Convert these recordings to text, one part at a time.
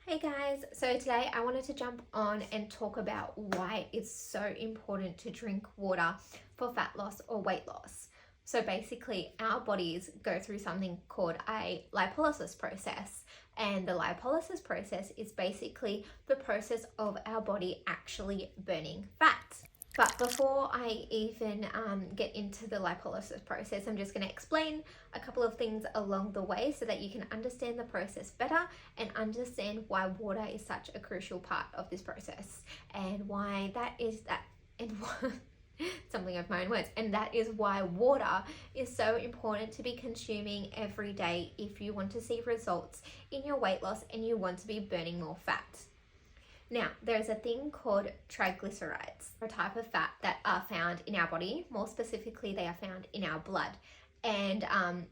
Hey guys, so today I wanted to jump on and talk about why it's so important to drink water for fat loss or weight loss. So basically, our bodies go through something called a lipolysis process, and the lipolysis process is basically the process of our body actually burning fat. But before I even get into the lipolysis process, I'm just going to explain a couple of things along the way so that you can understand the process better and understand why water is such a crucial part of this process and why that is that and something of my own words, and that is why water is so important to be consuming every day if you want to see results in your weight loss and you want to be burning more fat. Now, there's a thing called triglycerides, a type of fat that are found in our body. More specifically, they are found in our blood. And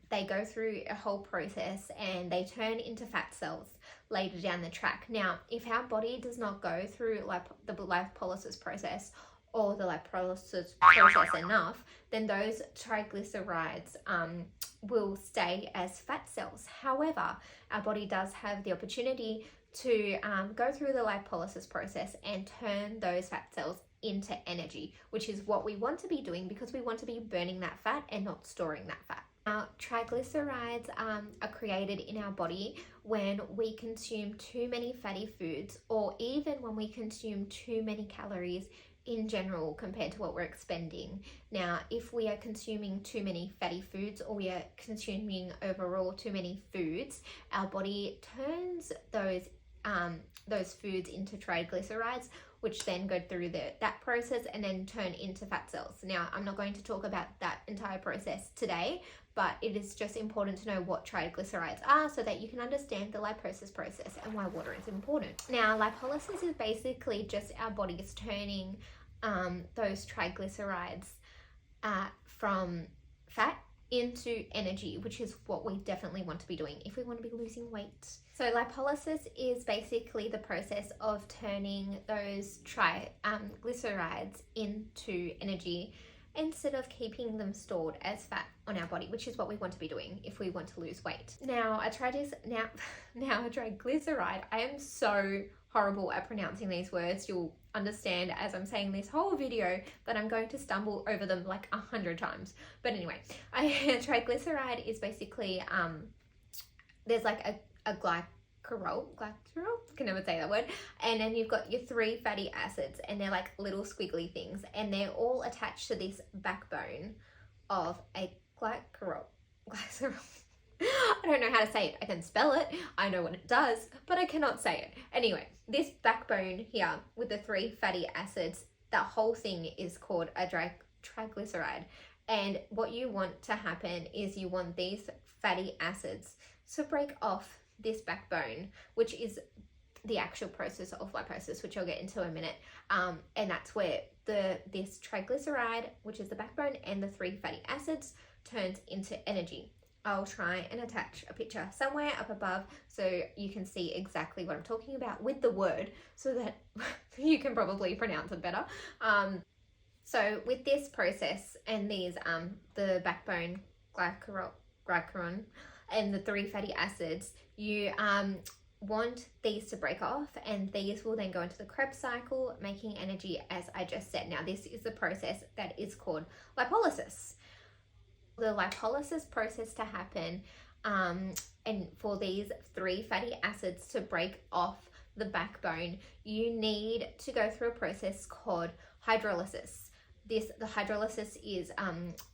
they go through a whole process and they turn into fat cells later down the track. Now, if our body does not go through the lipolysis process or the lipolysis process enough, then those triglycerides will stay as fat cells. However, our body does have the opportunity to go through the lipolysis process and turn those fat cells into energy, which is what we want to be doing because we want to be burning that fat and not storing that fat. Now, triglycerides are created in our body when we consume too many fatty foods, or even when we consume too many calories in general compared to what we're expending. Now, if we are consuming too many fatty foods or we are consuming overall too many foods, our body turns those foods into triglycerides, which then go through that process and then turn into fat cells. Now, I'm not going to talk about that entire process today, but it is just important to know what triglycerides are so that you can understand the lipolysis process and why water is important. Now, lipolysis is basically just our bodies turning those triglycerides from fat into energy, which is what we definitely want to be doing if we want to be losing weight. So lipolysis is basically the process of turning those triglycerides into energy instead of keeping them stored as fat on our body, which is what we want to be doing if we want to lose weight. Now, a triglyceride, I am so horrible at pronouncing these words. You'll understand as I'm saying this whole video that I'm going to stumble over them like 100 times. But anyway, a triglyceride is basically, there's like a glycerol, can never say that word, and then you've got your 3 fatty acids, and they're like little squiggly things, and they're all attached to this backbone of a glycerol. I don't know how to say it. I can spell it, I know what it does, but I cannot say it. Anyway, this backbone here with the 3 fatty acids, that whole thing is called a triglyceride. And what you want to happen is you want these fatty acids to break off this backbone, which is the actual process of lipolysis, which I'll get into in a minute. And that's where this triglyceride, which is the backbone, and the 3 fatty acids turns into energy. I'll try and attach a picture somewhere up above so you can see exactly what I'm talking about with the word so that you can probably pronounce it better. So with this process and these, the backbone, glycerin, and the 3 fatty acids, you want these to break off, and these will then go into the Krebs cycle, making energy, as I just said. Now, this is the process that is called lipolysis. The lipolysis process to happen, and for these 3 fatty acids to break off the backbone, you need to go through a process called hydrolysis. The hydrolysis is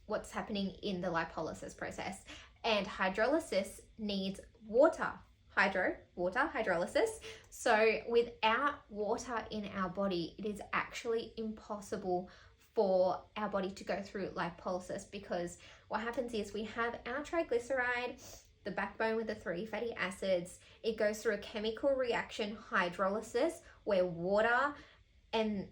what's happening in the lipolysis process, and hydrolysis needs water. Hydrolysis. So without water in our body, it is actually impossible for our body to go through lipolysis, because what happens is we have our triglyceride, the backbone with the 3 fatty acids. It goes through a chemical reaction, hydrolysis, where water and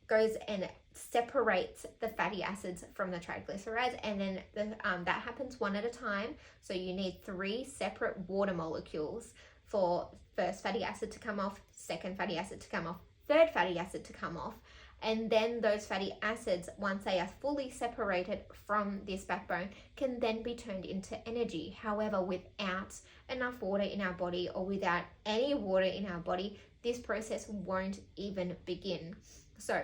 goes and separates the fatty acids from the triglycerides, and then that happens one at a time. So you need 3 separate water molecules for first fatty acid to come off, second fatty acid to come off, third fatty acid to come off, And then those fatty acids, once they are fully separated from this backbone, can then be turned into energy. However, without enough water in our body, or without any water in our body, this process won't even begin. So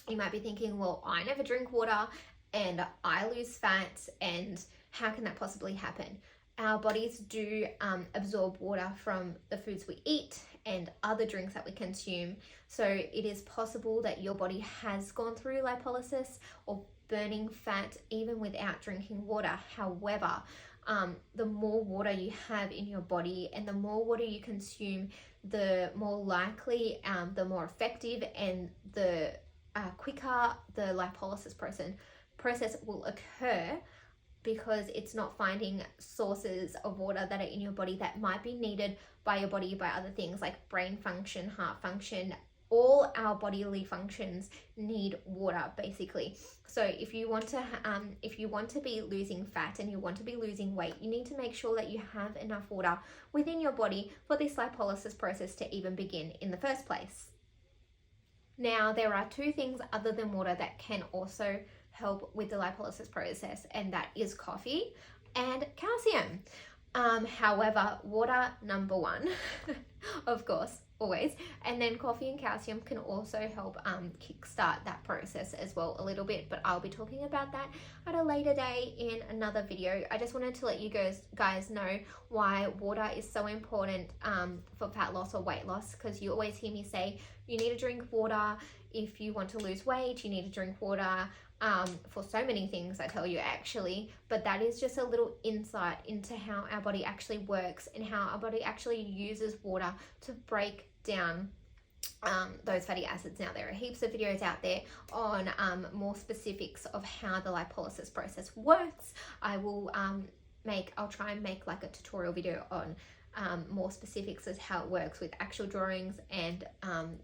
you might be thinking, well, I never drink water and I lose fat, and how can that possibly happen? Our bodies do absorb water from the foods we eat and other drinks that we consume. So it is possible that your body has gone through lipolysis or burning fat even without drinking water. However, the more water you have in your body and the more water you consume, the more likely, the more effective, and the quicker the lipolysis process will occur, because it's not finding sources of water that are in your body that might be needed by your body by other things like brain function, heart function. All our bodily functions need water, basically. So if you want to be losing fat and you want to be losing weight, you need to make sure that you have enough water within your body for this lipolysis process to even begin in the first place. Now, there are two things other than water that can also help with the lipolysis process, and that is coffee and calcium. However, water number one, of course, always, and then coffee and calcium can also help kickstart that process as well a little bit, but I'll be talking about that at a later day in another video. I just wanted to let you guys know why water is so important for fat loss or weight loss, because you always hear me say you need to drink water if you want to lose weight, you need to drink water for so many things, I tell you, actually, but that is just a little insight into how our body actually works and how our body actually uses water to break down those fatty acids. Now, there are heaps of videos out there on more specifics of how the lipolysis process works. I'll try and make like a tutorial video on more specifics as how it works with actual drawings and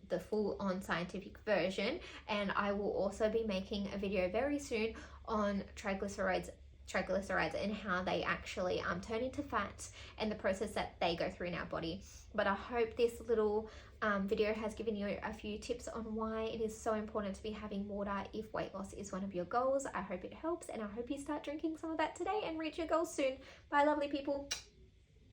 the full-on scientific version. And I will also be making a video very soon on triglycerides and how they actually turn into fat and the process that they go through in our body. But I hope this little video has given you a few tips on why it is so important to be having water if weight loss is one of your goals. I hope it helps, and I hope you start drinking some of that today and reach your goals soon. Bye, lovely people.